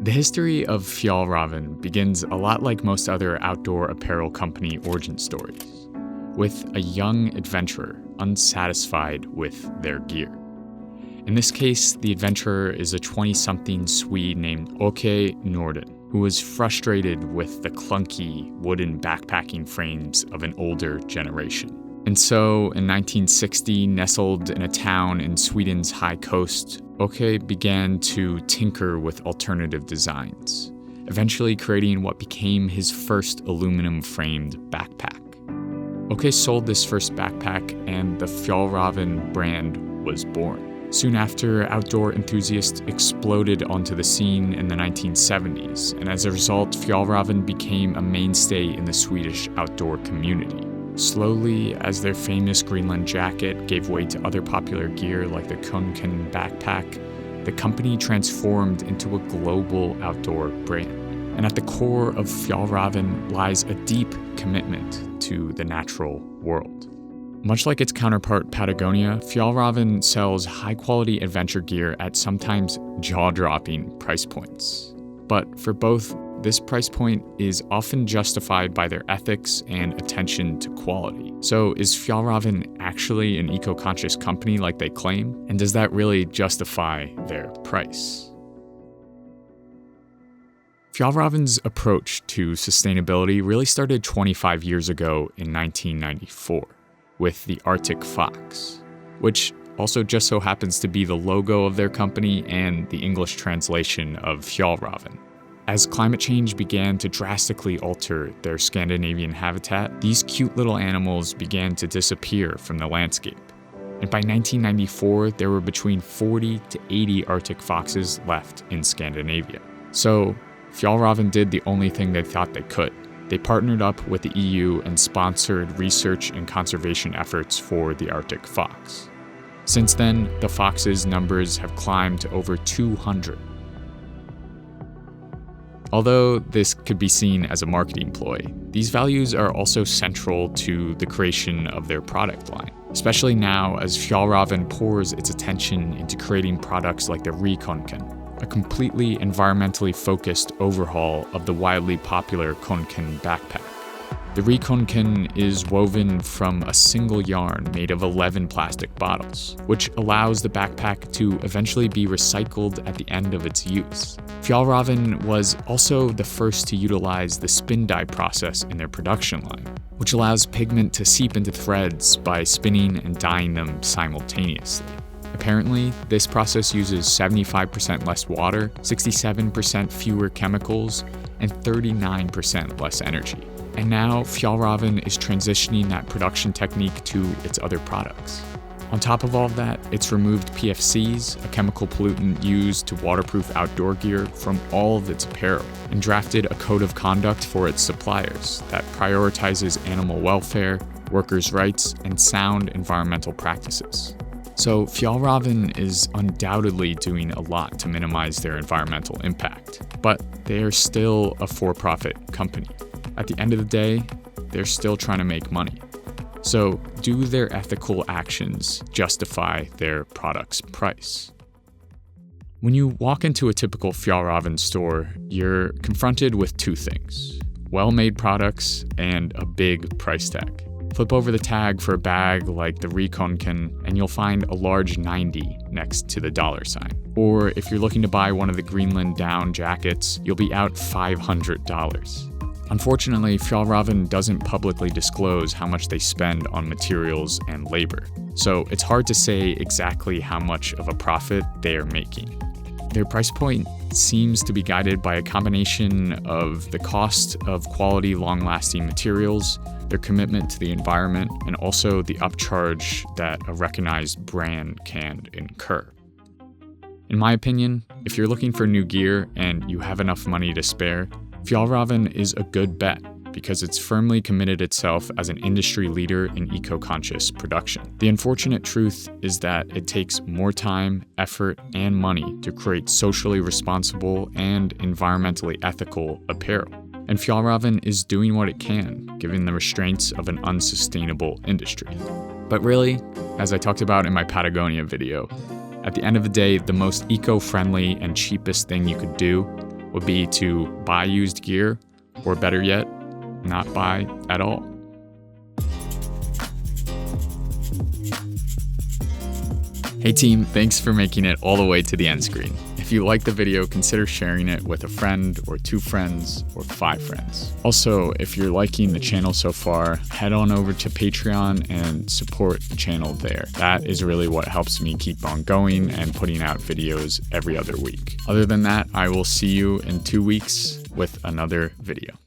The history of Fjällräven begins a lot like most other outdoor apparel company origin stories, with a young adventurer unsatisfied with their gear. In this case, the adventurer is a 20-something Swede named Åke Norden, who was frustrated with the clunky wooden backpacking frames of an older generation. And so, in 1960, nestled in a town in Sweden's high coast, Åke began to tinker with alternative designs, eventually creating what became his first aluminum-framed backpack. Åke sold this first backpack, and the Fjällräven brand was born. Soon after, outdoor enthusiasts exploded onto the scene in the 1970s, and as a result, Fjällräven became a mainstay in the Swedish outdoor community. Slowly, as their famous Greenland jacket gave way to other popular gear like the Kånken backpack, the company transformed into a global outdoor brand. And at the core of Fjällräven lies a deep commitment to the natural world. Much like its counterpart Patagonia, Fjällräven sells high-quality adventure gear at sometimes jaw-dropping price points. But for both, this price point is often justified by their ethics and attention to quality. So is Fjällräven actually an eco-conscious company like they claim? And does that really justify their price? Fjällräven's approach to sustainability really started 25 years ago in 1994 with the Arctic fox, which also just so happens to be the logo of their company and the English translation of Fjällräven. As climate change began to drastically alter their Scandinavian habitat, these cute little animals began to disappear from the landscape. And by 1994, there were between 40 to 80 Arctic foxes left in Scandinavia. So, Fjällräven did the only thing they thought they could. They partnered up with the EU and sponsored research and conservation efforts for the Arctic fox. Since then, the fox's numbers have climbed to over 200. Although this could be seen as a marketing ploy, these values are also central to the creation of their product line, especially now as Fjällräven pours its attention into creating products like the re-kanken, a completely environmentally focused overhaul of the wildly popular Kånken backpack. The re-kanken is woven from a single yarn made of 11 plastic bottles, which allows the backpack to eventually be recycled at the end of its use. Fjällräven was also the first to utilize the spin dye process in their production line, which allows pigment to seep into threads by spinning and dyeing them simultaneously. Apparently, this process uses 75% less water, 67% fewer chemicals, and 39% less energy. And now, Fjällräven is transitioning that production technique to its other products. On top of all of that, it's removed PFCs, a chemical pollutant used to waterproof outdoor gear, from all of its apparel, and drafted a code of conduct for its suppliers that prioritizes animal welfare, workers' rights, and sound environmental practices. So Fjällräven is undoubtedly doing a lot to minimize their environmental impact, but they are still a for-profit company. At the end of the day, they're still trying to make money. So do their ethical actions justify their product's price? When you walk into a typical Fjällräven store, you're confronted with two things: well-made products and a big price tag. Flip over the tag for a bag like the re-kanken and you'll find a large 90 next to the $sign. Or if you're looking to buy one of the Greenland down jackets, you'll be out $500. Unfortunately, Fjällräven doesn't publicly disclose how much they spend on materials and labor, so it's hard to say exactly how much of a profit they are making. Their price point seems to be guided by a combination of the cost of quality, long-lasting materials, their commitment to the environment, and also the upcharge that a recognized brand can incur. In my opinion, if you're looking for new gear and you have enough money to spare, Fjällräven is a good bet because it's firmly committed itself as an industry leader in eco-conscious production. The unfortunate truth is that it takes more time, effort, and money to create socially responsible and environmentally ethical apparel. And Fjällräven is doing what it can, given the restraints of an unsustainable industry. But really, as I talked about in my Patagonia video, at the end of the day, the most eco-friendly and cheapest thing you could do would be to buy used gear, or better yet, not buy at all. Hey team, thanks for making it all the way to the end screen. If you liked the video, consider sharing it with a friend or 2 friends or 5 friends. Also, if you're liking the channel so far, head on over to Patreon and support the channel there. That is really what helps me keep on going and putting out videos every other week. Other than that, I will see you in 2 weeks with another video.